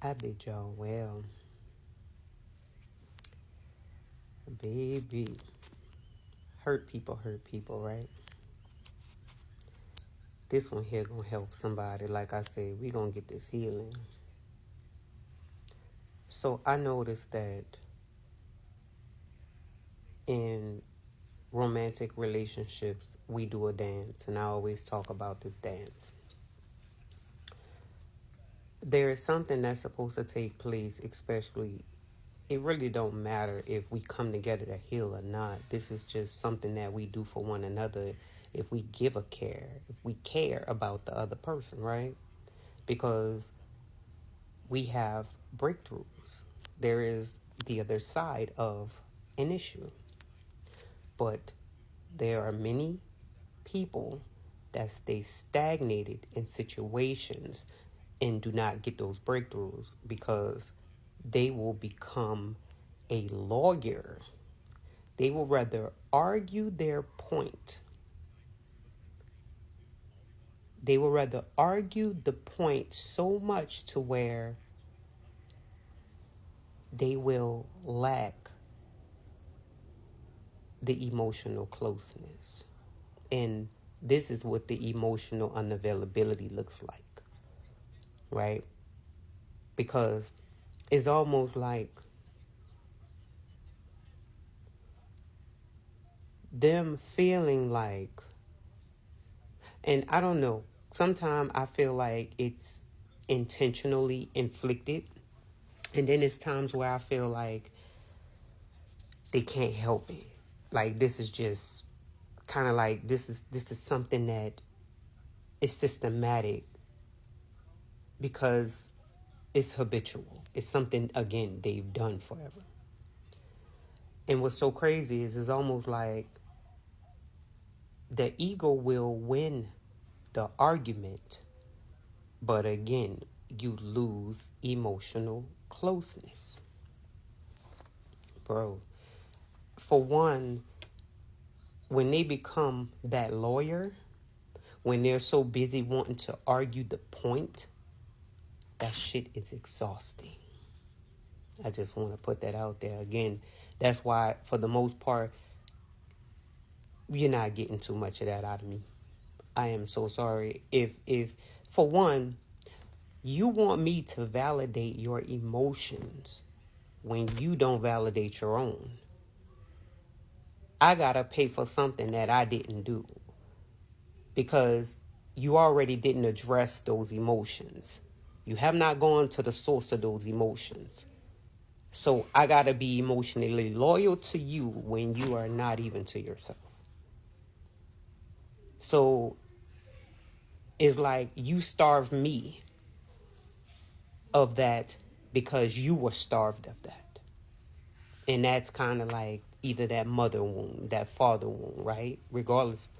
I bid y'all well. Baby. Hurt people, right? This one here gonna help somebody. Like I said, we gonna get this healing. So I noticed that in romantic relationships, we do a dance. And I always talk about this dance. There is something that's supposed to take place, especially, it really don't matter if we come together to heal or not. This is just something that we do for one another if we give a care, if we care about the other person, right? Because we have breakthroughs. There is the other side of an issue. But there are many people that stay stagnated in situations and do not get those breakthroughs because they will become a lawyer. They will rather argue their point. They will rather argue the point so much to where they will lack the emotional closeness. And this is what the emotional unavailability looks like, right? Because it's almost like them feeling like, and I don't know, sometimes I feel like it's intentionally inflicted. And then it's times where I feel like they can't help it. Like this is just kind of like this is something that is systematic because it's habitual. It's something, again, they've done forever. And what's so crazy is it's almost like the ego will win the argument, but again, you lose emotional closeness. Bro, for one, when they become that lawyer, when they're so busy wanting to argue the point, that shit is exhausting. I just want to put that out there. Again, that's why, for the most part, you're not getting too much of that out of me. I am so sorry. If for one, you want me to validate your emotions when you don't validate your own, I gotta pay for something that I didn't do because you already didn't address those emotions. You have not gone to the source of those emotions. So I gotta be emotionally loyal to you when you are not even to yourself. So it's like you starved me of that because you were starved of that. And that's kind of like either that mother wound, that father wound, right? Regardless.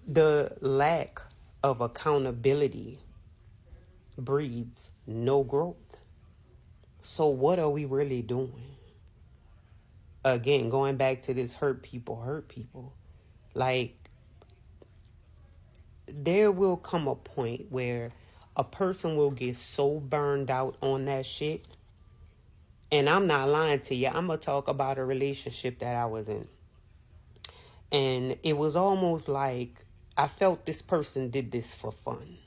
The lack of accountability breeds no growth. So what are we really doing? Again, going back to this hurt people. Like, there will come a point where a person will get so burned out on that shit. And I'm not lying to you. I'm going to talk about a relationship that I was in. And it was almost like I felt this person did this for fun.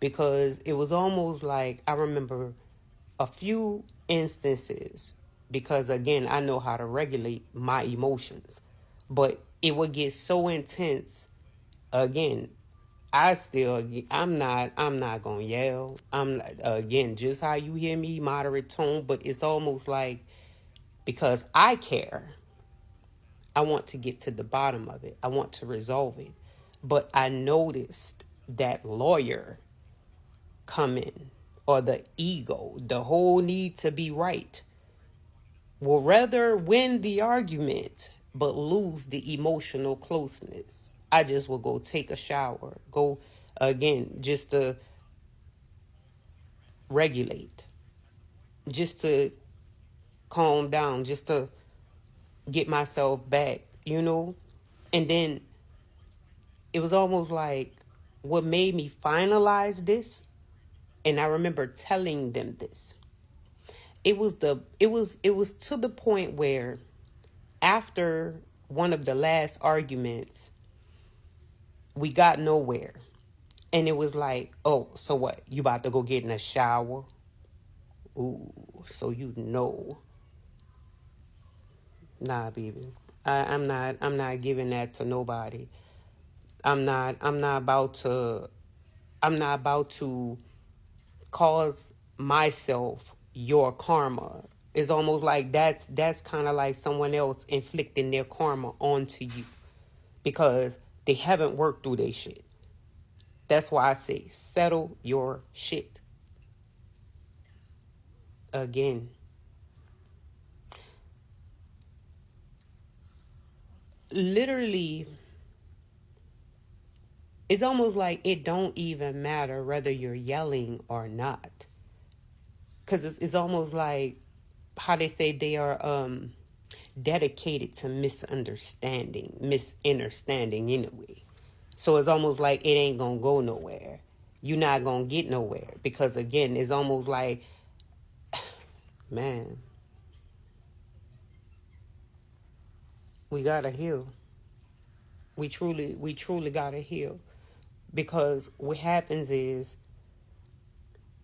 Because it was almost like I remember a few instances. Because, again, I know how to regulate my emotions. But it would get so intense. Again, I'm not gonna yell. Again, just how you hear me, moderate tone, but it's almost like because I care, I want to get to the bottom of it. I want to resolve it. But I noticed that lawyer come in, or the ego, the whole need to be right, will rather win the argument but lose the emotional closeness. I just will go take a shower, go again, just to regulate, just to calm down, just to get myself back, you know? And then it was almost like what made me finalize this And I remember telling them this. It was to the point where after one of the last arguments, we got nowhere. And it was like, oh, so what? You about to go get in a shower? Ooh, so you know. Nah, baby. I'm not giving that to nobody. I'm not about to cause myself your karma. It's almost like that's kind of like someone else inflicting their karma onto you because they haven't worked through their shit. That's why I say settle your shit. Again, literally, it's almost like it don't even matter whether you're yelling or not. Because it's almost like how they say they are dedicated to misunderstanding anyway. So it's almost like it ain't going to go nowhere. You're not going to get nowhere. Because again, it's almost like, man, we got to heal. We truly got to heal. Because what happens is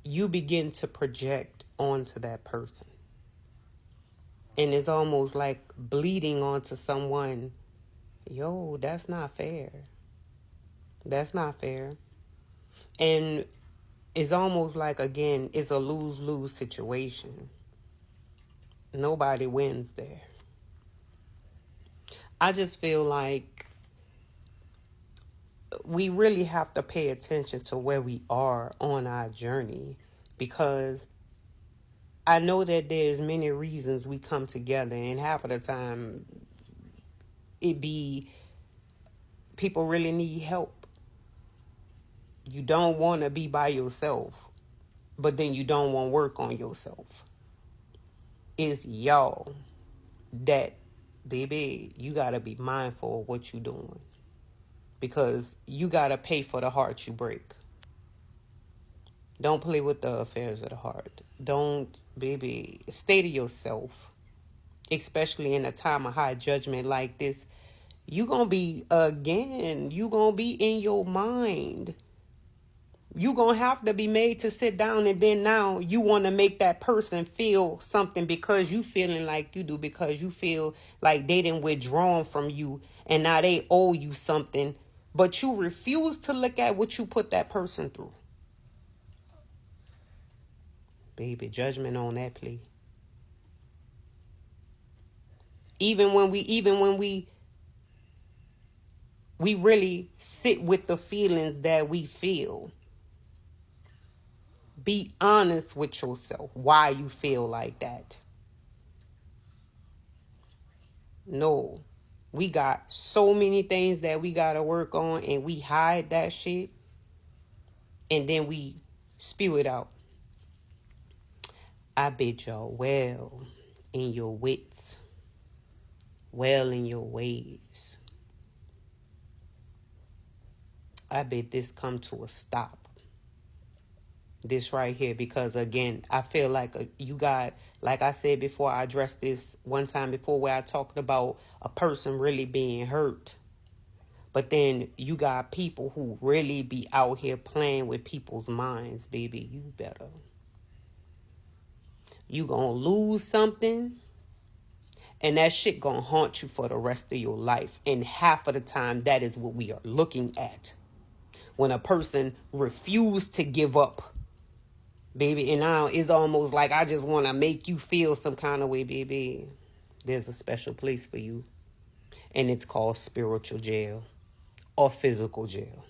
you begin to project onto that person. And it's almost like bleeding onto someone. Yo, that's not fair. That's not fair. And it's almost like, again, it's a lose-lose situation. Nobody wins there. I just feel like we really have to pay attention to where we are on our journey, because I know that there's many reasons we come together, and half of the time it be people really need help. You don't want to be by yourself, but then you don't want to work on yourself. It's y'all that, baby, you got to be mindful of what you're doing, because you got to pay for the heart you break. Don't play with the affairs of the heart. Don't, baby, stay to yourself, especially in a time of high judgment like this. You gonna be in your mind. You gonna have to be made to sit down, and then now you want to make that person feel something because you feeling like you do, because you feel like they didn't withdrawn from you and now they owe you something, but you refuse to look at what you put that person through. Baby, judgment on that plea. Even when we really sit with the feelings that we feel. Be honest with yourself why you feel like that. No, we got so many things that we got to work on, and we hide that shit, and then we spew it out. I bid y'all well in your wits, well in your ways. I bid this come to a stop. This right here, because again, I feel like you got, like I said before, I addressed this one time before where I talked about a person really being hurt. But then you got people who really be out here playing with people's minds, baby. You better. You gonna lose something, and that shit gonna haunt you for the rest of your life. And half of the time, that is what we are looking at. When a person refused to give up, baby, and now it's almost like I just want to make you feel some kind of way, baby. There's a special place for you, and it's called spiritual jail or physical jail.